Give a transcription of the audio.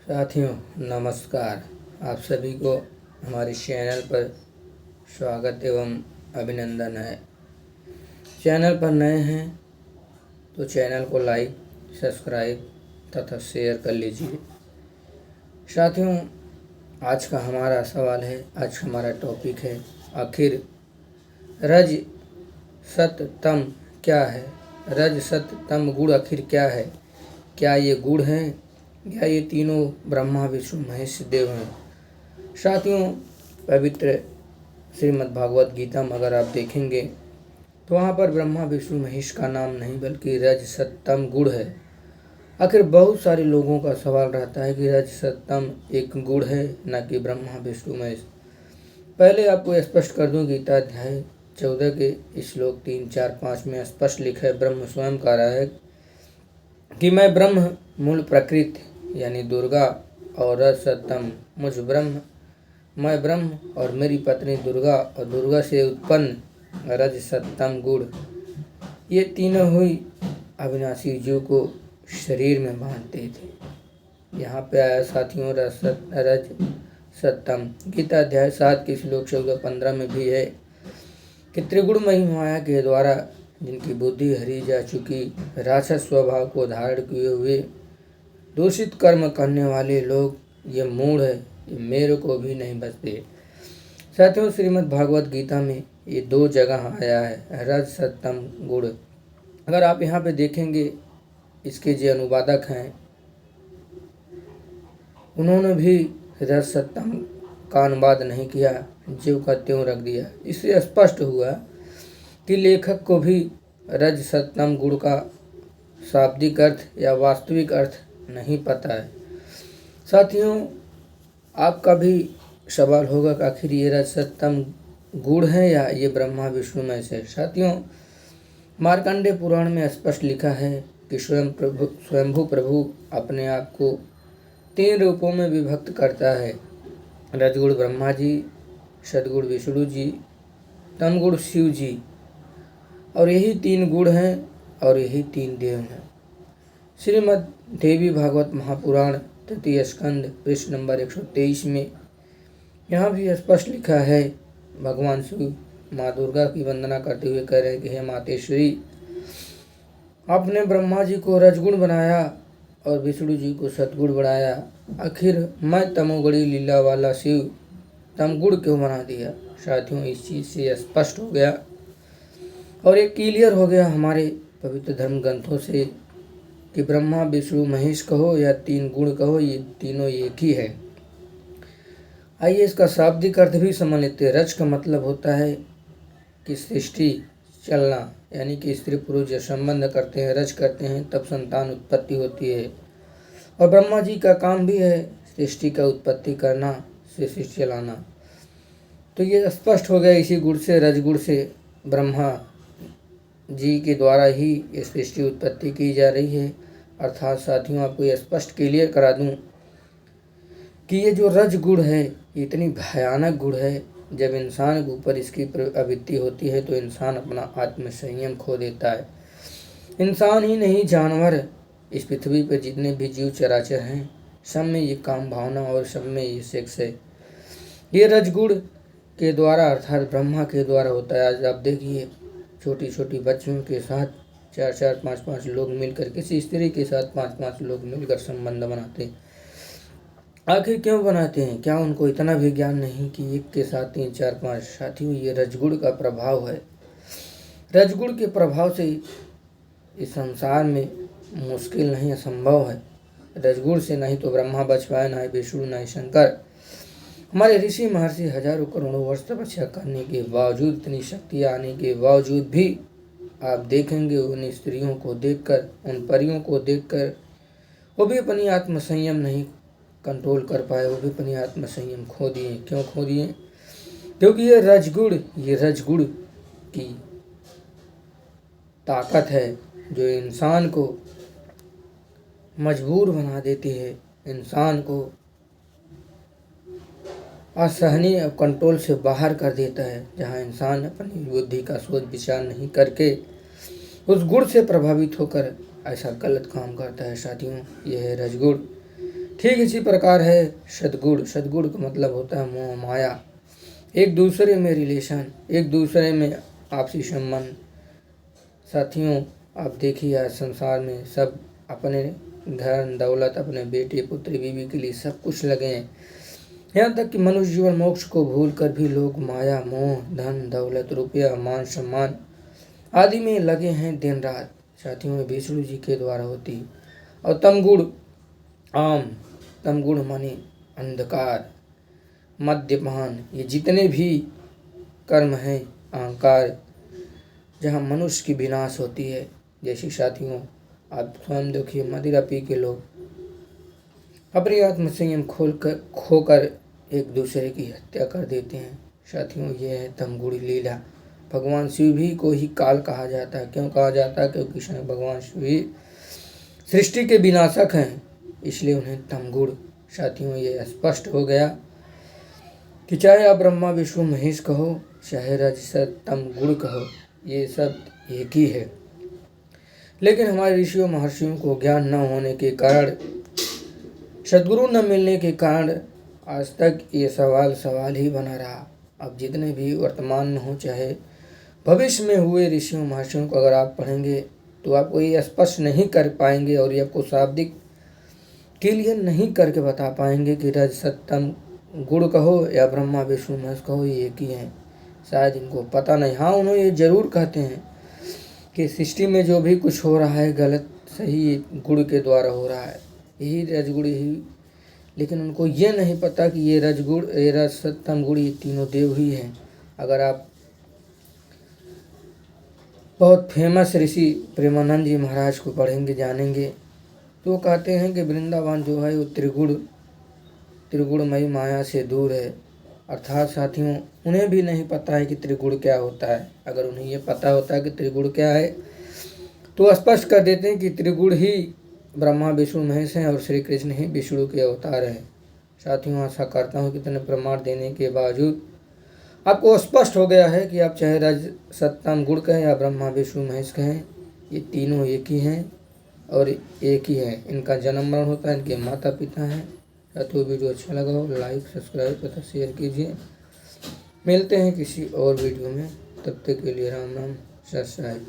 साथियों नमस्कार। आप सभी को हमारे चैनल पर स्वागत एवं अभिनंदन है। चैनल पर नए हैं तो चैनल को लाइक, सब्सक्राइब तथा शेयर कर लीजिए। साथियों, आज का हमारा सवाल है, आज हमारा टॉपिक है, आखिर रज सत तम क्या है? रज सत तम गुण आखिर क्या है? क्या ये गुण हैं या ये तीनों ब्रह्मा विष्णु महेश देव हैं? साथियों, पवित्र श्रीमद् भागवत गीता में अगर आप देखेंगे तो वहाँ पर ब्रह्मा विष्णु महेश का नाम नहीं बल्कि रज सत्तम गुण है। आखिर बहुत सारे लोगों का सवाल रहता है कि रज सत्तम एक गुण है, न कि ब्रह्मा विष्णु महेश। पहले आपको स्पष्ट कर दूं, गीता अध्याय 14 के श्लोक 3, 4, 5 में स्पष्ट लिखा है, ब्रह्म स्वयं कह रहा है कि मैं ब्रह्म मूल प्रकृति यानी दुर्गा और रज सत्तम मुझ ब्रह्म, मैं ब्रह्म और मेरी पत्नी दुर्गा और दुर्गा से उत्पन्न रज सत्तम गुण, ये तीनों हुई अविनाशी जीव को शरीर में बांधते थे। यहाँ पे आया साथियों रज सत्तम। गीता अध्याय 7 के श्लोक 14-15 में भी है कि त्रिगुणमयी माया के द्वारा जिनकी बुद्धि हरी जा चुकी, राक्षस स्वभाव को धारण किए हुए दूषित कर्म करने वाले लोग ये मूढ़ है, ये मेरे को भी नहीं बचते। साथियों, श्रीमद् भागवत गीता में ये 2 जगह आया है रज सत्तम गुण। अगर आप यहाँ पे देखेंगे, इसके जो अनुवादक हैं उन्होंने भी रज सत्तम का अनुवाद नहीं किया, ज्यों का त्यों रख दिया। इससे स्पष्ट हुआ कि लेखक को भी रज सत्तम गुण का शाब्दिक अर्थ या वास्तविक अर्थ नहीं पता है। साथियों, आपका भी सवाल होगा कि आखिर ये रज सत्तम गुण है या ये ब्रह्मा विष्णु में से? साथियों, मार्कंडेय पुराण में स्पष्ट लिखा है कि स्वयंभू प्रभु अपने आप को 3 रूपों में विभक्त करता है। रजगुण ब्रह्मा जी, सदगुण विष्णु जी, तमगुण शिव जी, और यही 3 गुण हैं और यही 3 देव हैं। श्रीमद् देवी भागवत महापुराण तृतीय स्कंद पृष्ठ नंबर 123 में यहाँ भी स्पष्ट लिखा है, भगवान शिव माँ दुर्गा की वंदना करते हुए कह रहे हैं कि हे मातेश्वरी, आपने ब्रह्मा जी को रजगुण बनाया और विष्णु जी को सतगुण बनाया, आखिर मैं तमोगुणी लीला वाला शिव तमगुण क्यों बना दिया? साथियों, इस चीज़ से स्पष्ट हो गया और एक क्लियर हो गया हमारे पवित्र धर्म ग्रंथों से कि ब्रह्मा विष्णु महेश कहो या 3 गुण कहो, ये तीनों एक ही है। आइए इसका शाब्दिक अर्थ भी समझ लेते हैं। रज का मतलब होता है कि सृष्टि चलना, यानी कि स्त्री पुरुष जब संबंध करते हैं, रज करते हैं, तब संतान उत्पत्ति होती है। और ब्रह्मा जी का काम भी है सृष्टि का उत्पत्ति करना, से सृष्टि चलाना। तो ये स्पष्ट हो गया, इसी गुण से, रजगुण से ब्रह्मा जी के द्वारा ही ये सृष्टि उत्पत्ति की जा रही है। अर्थात साथियों, आपको ये स्पष्ट क्लियर करा दूं कि ये जो रज गुण है ये इतनी भयानक गुण है, जब इंसान के ऊपर इसकी प्रवृत्ति होती है तो इंसान अपना आत्म संयम खो देता है। इंसान ही नहीं, जानवर, इस पृथ्वी पर जितने भी जीव चराचर हैं, सब में ये काम भावना और सब में ये सेक्स है। ये रजगुण के द्वारा अर्थात ब्रह्मा के द्वारा होता है। आज आप देखिए, छोटी छोटी बच्चियों के साथ 4-4, 5-5 लोग मिलकर, किसी स्त्री के साथ 5-5 लोग मिलकर संबंध बनाते हैं। आखिर क्यों बनाते हैं? क्या उनको इतना भी ज्ञान नहीं कि एक के साथ 3, 4, 5? साथियों, ये रजगुण का प्रभाव है। रजगुण के प्रभाव से इस संसार में मुश्किल नहीं, असंभव है। रजगुण से नहीं तो ब्रह्मा बच पाए, ना ही विष्णु, ना ही शंकर। हमारे ऋषि महर्षि हजारों करोड़ों वर्ष तपस्या करने के बावजूद, इतनी शक्ति आने के बावजूद भी आप देखेंगे उन स्त्रियों को देखकर, उन परियों को देखकर, वो भी अपनी आत्म संयम नहीं कंट्रोल कर पाए, वो भी अपनी आत्म संयम खो दिए। क्यों खो दिए? क्योंकि ये रजगुण की ताकत है जो इंसान को मजबूर बना देती है, इंसान को असहनीय कंट्रोल से बाहर कर देता है। जहाँ इंसान अपनी बुद्धि का सोच विचार नहीं करके उस गुण से प्रभावित होकर ऐसा गलत काम करता है। साथियों, यह है रजगुण। ठीक इसी प्रकार है सद्गुण। सद्गुण का मतलब होता है मोह माया, एक दूसरे में रिलेशन, एक दूसरे में आपसी संबंध। साथियों, आप देखिए आज संसार में सब अपने धन दौलत, अपने बेटे पुत्री बीवी के लिए सब कुछ लगे हैं। यहाँ तक कि मनुष्य जीवन मोक्ष को भूल कर भी लोग माया मोह धन दौलत रुपया मान सम्मान आदि में लगे हैं दिन रात। साथियों, विष्णु जी के द्वारा होती। और तमगुण आम, तमगुण माने अंधकार, मद्यपान, ये जितने भी कर्म हैं अहंकार, जहाँ मनुष्य की विनाश होती है। जैसे साथियों, आप स्वयं देखिए मदिरा पी के लोग अपनी आत्म संयम खोकर एक दूसरे की हत्या कर देते हैं। साथियों, ये है तमगुणी लीला। भगवान शिव भी को ही काल कहा जाता है। क्यों कहा जाता है? क्योंकि स्वयं भगवान शिव ही सृष्टि के विनाशक हैं, इसलिए उन्हें तमगुण। साथियों, ये स्पष्ट हो गया कि चाहे आप ब्रह्मा विष्णु महेश कहो, चाहे रजस तम गुण कहो, ये सब एक ही है। लेकिन हमारे ऋषियों महर्षियों को ज्ञान न होने के कारण, सद्गुरु न मिलने के कारण आज तक ये सवाल ही बना रहा। अब जितने भी वर्तमान में हो चाहे भविष्य में हुए ऋषियों महर्षियों को अगर आप पढ़ेंगे तो आपको ये स्पष्ट नहीं कर पाएंगे और ये आपको शाब्दिक क्लियर नहीं करके बता पाएंगे कि रज सत्तम गुण कहो या ब्रह्मा विष्णु महेश कहो, ये एक ही हैं। शायद इनको पता नहीं। हाँ, उन्होंने ये जरूर कहते हैं कि सृष्टि में जो भी कुछ हो रहा है गलत सही गुण के द्वारा हो रहा है, यही रजगुण ही। लेकिन उनको ये नहीं पता कि ये रजगुण, ये रज सत्तम गुण, ये तीनों देव ही हैं। अगर आप बहुत फेमस ऋषि प्रेमानंद जी महाराज को पढ़ेंगे जानेंगे तो वो कहते हैं कि वृंदावन जो है वो त्रिगुणमयी माया से दूर है। अर्थात साथियों, उन्हें भी नहीं पता है कि त्रिगुण क्या होता है। अगर उन्हें ये पता होता है कि त्रिगुण क्या है तो स्पष्ट कर देते हैं कि त्रिगुण ही ब्रह्मा विष्णु महेश हैं और श्री कृष्ण ही विष्णु के अवतार हैं। साथियों, आशा करता हूँ कि इतने प्रमाण देने के बावजूद आपको स्पष्ट हो गया है कि आप चाहे रज सत्तम गुण कहें या ब्रह्मा विष्णु महेश कहें, ये तीनों एक ही हैं और एक ही है। इनका जन्म मरण होता है, इनके माता पिता हैं। साथियों, वीडियो अच्छा लगा हो लाइक सब्सक्राइब तथा शेयर कीजिए। मिलते हैं किसी और वीडियो में, तब तक के लिए राम राम सत साई।